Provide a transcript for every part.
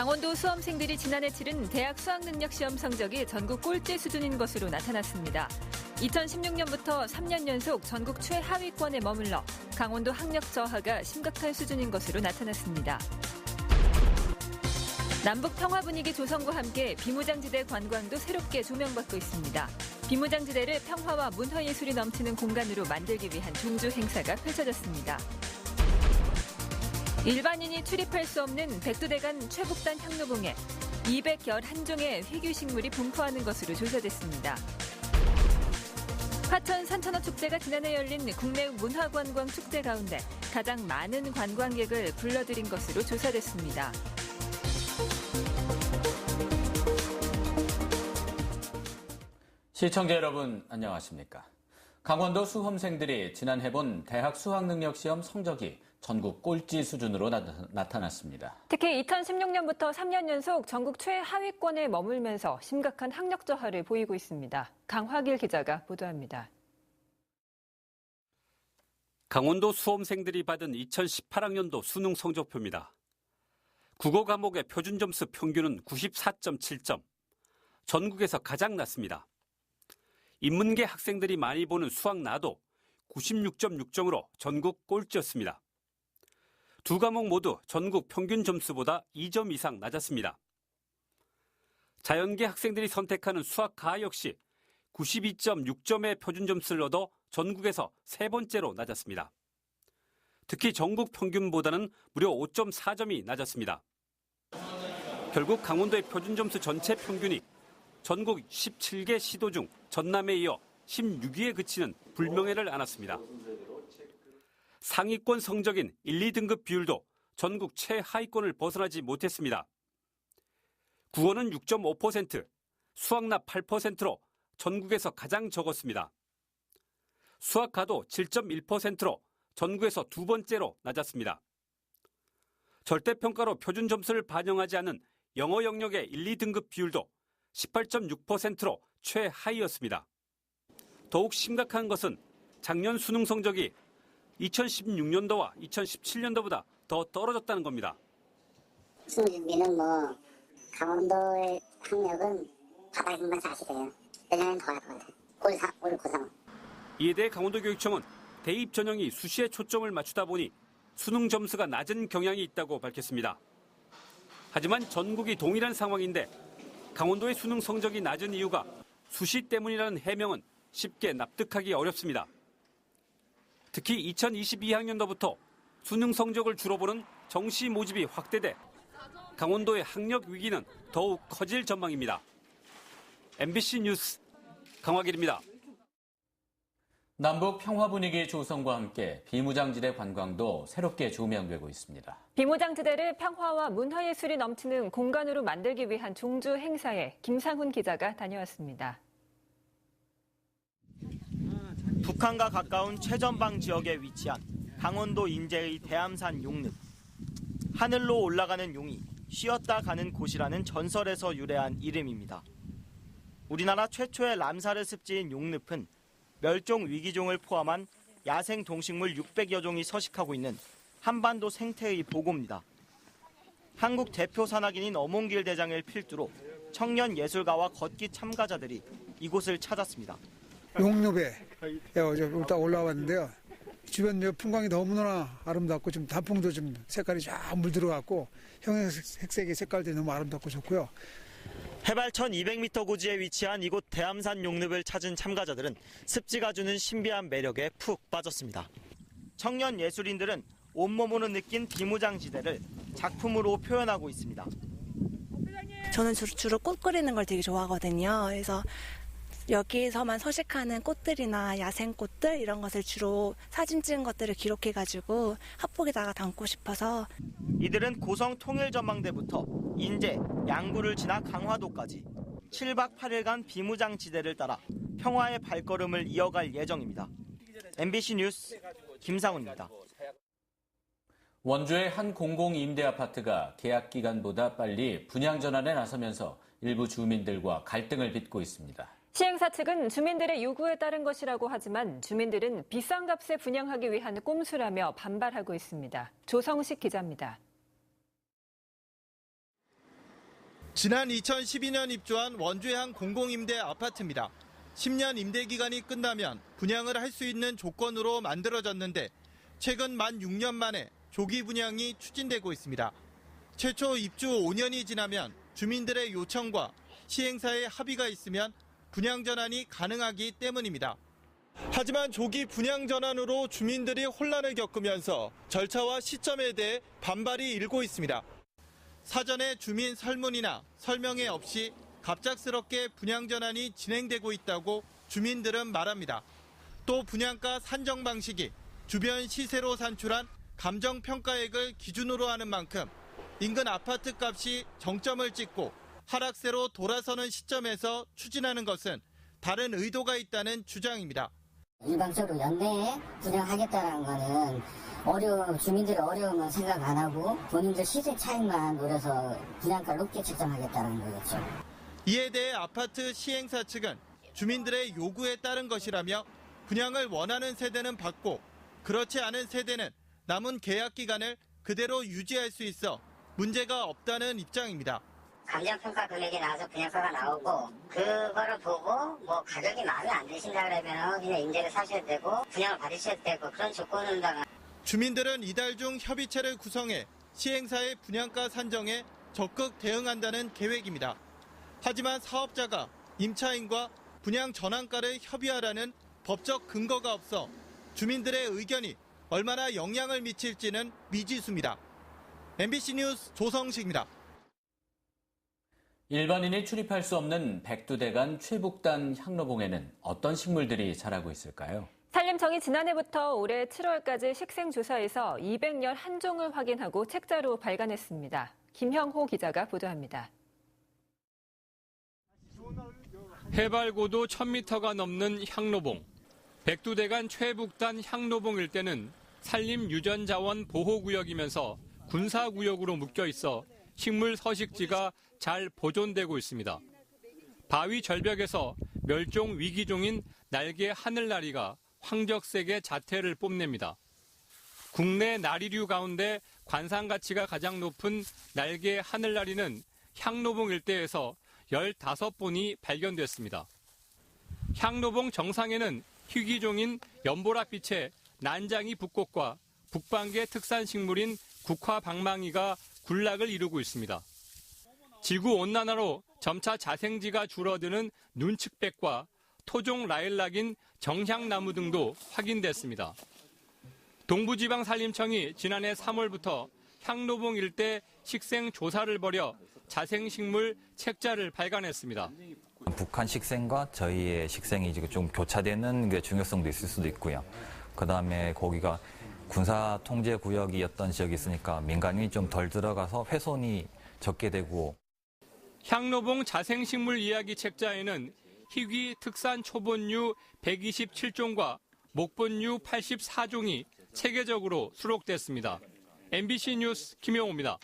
강원도 수험생들이 지난해 치른 대학 수학능력시험 성적이 전국 꼴찌 수준인 것으로 나타났습니다. 2016년부터 3년 연속 전국 최하위권에 머물러 강원도 학력 저하가 심각한 수준인 것으로 나타났습니다. 남북 평화 분위기 조성과 함께 비무장지대 관광도 새롭게 조명받고 있습니다. 비무장지대를 평화와 문화예술이 넘치는 공간으로 만들기 위한 종주 행사가 펼쳐졌습니다. 일반인이 출입할 수 없는 백두대간 최북단 향로봉에 211종의 회규식물이 분포하는 것으로 조사됐습니다. 화천 산천어 축제가 지난해 열린 국내 문화관광 축제 가운데 가장 많은 관광객을 불러들인 것으로 조사됐습니다. 시청자 여러분 안녕하십니까? 강원도 수험생들이 지난해 본 대학 수학능력시험 성적이 전국 꼴찌 수준으로 나타났습니다. 특히 2016년부터 3년 연속 전국 최하위권에 머물면서 심각한 학력 저하를 보이고 있습니다. 강화길 기자가 보도합니다. 강원도 수험생들이 받은 2018학년도 수능 성적표입니다. 국어 과목의 표준 점수 평균은 94.7점, 전국에서 가장 낮습니다. 인문계 학생들이 많이 보는 수학나도 96.6점으로 전국 꼴찌였습니다. 두 과목 모두 전국 평균 점수보다 2점 이상 낮았습니다. 자연계 학생들이 선택하는 수학가 역시 92.6점의 표준 점수를 얻어 전국에서 세 번째로 낮았습니다. 특히 전국 평균보다는 무려 5.4점이 낮았습니다. 결국 강원도의 표준 점수 전체 평균이 전국 17개 시도 중 전남에 이어 16위에 그치는 불명예를 안았습니다. 상위권 성적인 1, 2등급 비율도 전국 최하위권을 벗어나지 못했습니다. 국어는 6.5%, 수학나 8%로 전국에서 가장 적었습니다. 수학가도 7.1%로 전국에서 두 번째로 낮았습니다. 절대평가로 표준 점수를 반영하지 않은 영어 영역의 1, 2등급 비율도 18.6%로 최하위였습니다. 더욱 심각한 것은 작년 수능 성적이 2016년도와 2017년도보다 더 떨어졌다는 겁니다. 수능 준비는 강원도의 학력은 바닥인 건 사실이에요. 내년엔 더 할 것 같아요. 올 고3. 이에 대해 강원도교육청은 대입 전형이 수시에 초점을 맞추다 보니 수능 점수가 낮은 경향이 있다고 밝혔습니다. 하지만 전국이 동일한 상황인데 강원도의 수능 성적이 낮은 이유가 수시 때문이라는 해명은 쉽게 납득하기 어렵습니다. 특히 2022학년도부터 수능 성적을 주로 보는 정시 모집이 확대돼 강원도의 학력 위기는 더욱 커질 전망입니다. MBC 뉴스 강화길입니다. 남북 평화 분위기 조성과 함께 비무장지대 관광도 새롭게 조명되고 있습니다. 비무장지대를 평화와 문화예술이 넘치는 공간으로 만들기 위한 종주 행사에 김상훈 기자가 다녀왔습니다. 북한과 가까운 최전방 지역에 위치한 강원도 인제의 대암산 용늪. 하늘로 올라가는 용이 쉬었다 가는 곳이라는 전설에서 유래한 이름입니다. 우리나라 최초의 람사르 습지인 용늪은 멸종 위기종을 포함한 야생 동식물 600여 종이 서식하고 있는 한반도 생태의 보고입니다. 한국 대표 산악인인 어몽길 대장을 필두로 청년 예술가와 걷기 참가자들이 이곳을 찾았습니다. 용늪에 일단 올라왔는데요. 주변 풍광이 너무나 아름답고 좀 단풍도 좀 색깔이 쫙 물들어갖고 형형색색의 색깔들이 너무 아름답고 좋고요. 해발 1200m 고지에 위치한 이곳 대암산 용늪을 찾은 참가자들은 습지가 주는 신비한 매력에 푹 빠졌습니다. 청년 예술인들은 온몸으로 느낀 비무장지대를 작품으로 표현하고 있습니다. 저는 주로 꽃 그리는 걸 되게 좋아하거든요. 그래서 여기서만 서식하는 꽃들이나 야생 꽃들 이런 것을 주로 사진 찍은 것들을 기록해가지고 합복에다가 담고 싶어서. 이들은 고성 통일전망대부터 인제, 양구를 지나 강화도까지 7박 8일간 비무장지대를 따라 평화의 발걸음을 이어갈 예정입니다. MBC 뉴스 김상훈입니다. 원주의 한 공공임대아파트가 계약 기간보다 빨리 분양 전환에 나서면서 일부 주민들과 갈등을 빚고 있습니다. 시행사 측은 주민들의 요구에 따른 것이라고 하지만 주민들은 비싼 값에 분양하기 위한 꼼수라며 반발하고 있습니다. 조성식 기자입니다. 지난 2012년 입주한 원주의 한 공공임대 아파트입니다. 10년 임대 기간이 끝나면 분양을 할 수 있는 조건으로 만들어졌는데 최근 만 6년 만에 조기 분양이 추진되고 있습니다. 최초 입주 5년이 지나면 주민들의 요청과 시행사의 합의가 있으면 분양 전환이 가능하기 때문입니다. 하지만 조기 분양 전환으로 주민들이 혼란을 겪으면서 절차와 시점에 대해 반발이 일고 있습니다. 사전에 주민 설문이나 설명회 없이 갑작스럽게 분양 전환이 진행되고 있다고 주민들은 말합니다. 또 분양가 산정 방식이 주변 시세로 산출한 감정평가액을 기준으로 하는 만큼 인근 아파트 값이 정점을 찍고 하락세로 돌아서는 시점에서 추진하는 것은 다른 의도가 있다는 주장입니다. 일방적으로 연내에 분양하겠다는 거는 주민들의 어려움은 생각 안 하고 본인들 시세 차익만 노려서 분양가를 높게 책정하겠다는 거겠죠. 이에 대해 아파트 시행사 측은 주민들의 요구에 따른 것이라며 분양을 원하는 세대는 받고 그렇지 않은 세대는 남은 계약 기간을 그대로 유지할 수 있어 문제가 없다는 입장입니다. 감정평가 금액이 나와서 분양가가 나오고 그거를 보고 가격이 마음에 안 드신다 그러면 그냥 임대를 사셔야 되고 분양을 받으셔야 되고 그런 조건을 다가 주민들은 이달 중 협의체를 구성해 시행사의 분양가 산정에 적극 대응한다는 계획입니다. 하지만 사업자가 임차인과 분양 전환가를 협의하라는 법적 근거가 없어 주민들의 의견이 얼마나 영향을 미칠지는 미지수입니다. MBC 뉴스 조성식입니다. 일반인이 출입할 수 없는 백두대간 최북단 향로봉에는 어떤 식물들이 자라고 있을까요? 산림청이 지난해부터 올해 7월까지 식생조사에서 211종을 확인하고 책자로 발간했습니다. 김형호 기자가 보도합니다. 해발 고도 1000m가 넘는 향로봉. 백두대간 최북단 향로봉 일대는 산림유전자원 보호구역이면서 군사구역으로 묶여 있어 식물 서식지가 잘 보존되고 있습니다. 바위 절벽에서 멸종 위기종인 날개 하늘나리가 황적색의 자태를 뽐냅니다. 국내 나리류 가운데 관상 가치가 가장 높은 날개 하늘나리는 향로봉 일대에서 15본이 발견됐습니다. 향로봉 정상에는 희귀종인 연보랏빛의 난장이 북꽃과 북방계 특산 식물인 국화방망이가 군락을 이루고 있습니다. 지구온난화로 점차 자생지가 줄어드는 눈측백과 토종 라일락인 정향나무 등도 확인됐습니다. 동부지방산림청이 지난해 3월부터 향로봉 일대 식생 조사를 벌여 자생식물 책자를 발간했습니다. 북한 식생과 저희의 식생이 좀 교차되는 중요성도 있을 수도 있고요. 그다음에 거기가 군사 통제 구역이었던 지역이 있으니까 민간인이 좀 덜 들어가서 훼손이 적게 되고. 향로봉 자생식물 이야기 책자에는 희귀 특산 초본류 127종과 목본류 84종이 체계적으로 수록됐습니다. MBC 뉴스 김용호입니다.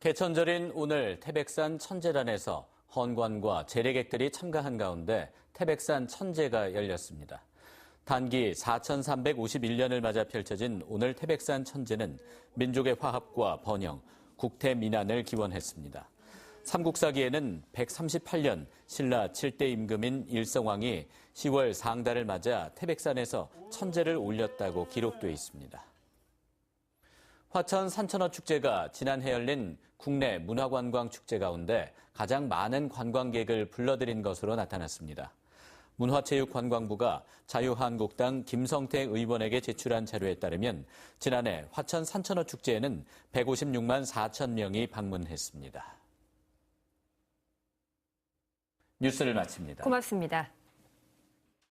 개천절인 오늘 태백산 천제단에서 헌관과 재래객들이 참가한 가운데 태백산 천제가 열렸습니다. 단기 4351년을 맞아 펼쳐진 오늘 태백산 천제는 민족의 화합과 번영, 국태민안을 기원했습니다. 삼국사기에는 138년 신라 7대 임금인 일성왕이 10월 상달을 맞아 태백산에서 천제를 올렸다고 기록돼 있습니다. 화천 산천어 축제가 지난해 열린 국내 문화관광 축제 가운데 가장 많은 관광객을 불러들인 것으로 나타났습니다. 문화체육관광부가 자유한국당 김성태 의원에게 제출한 자료에 따르면 지난해 화천 산천어 축제에는 156만 4천 명이 방문했습니다. 뉴스를 마칩니다. 고맙습니다.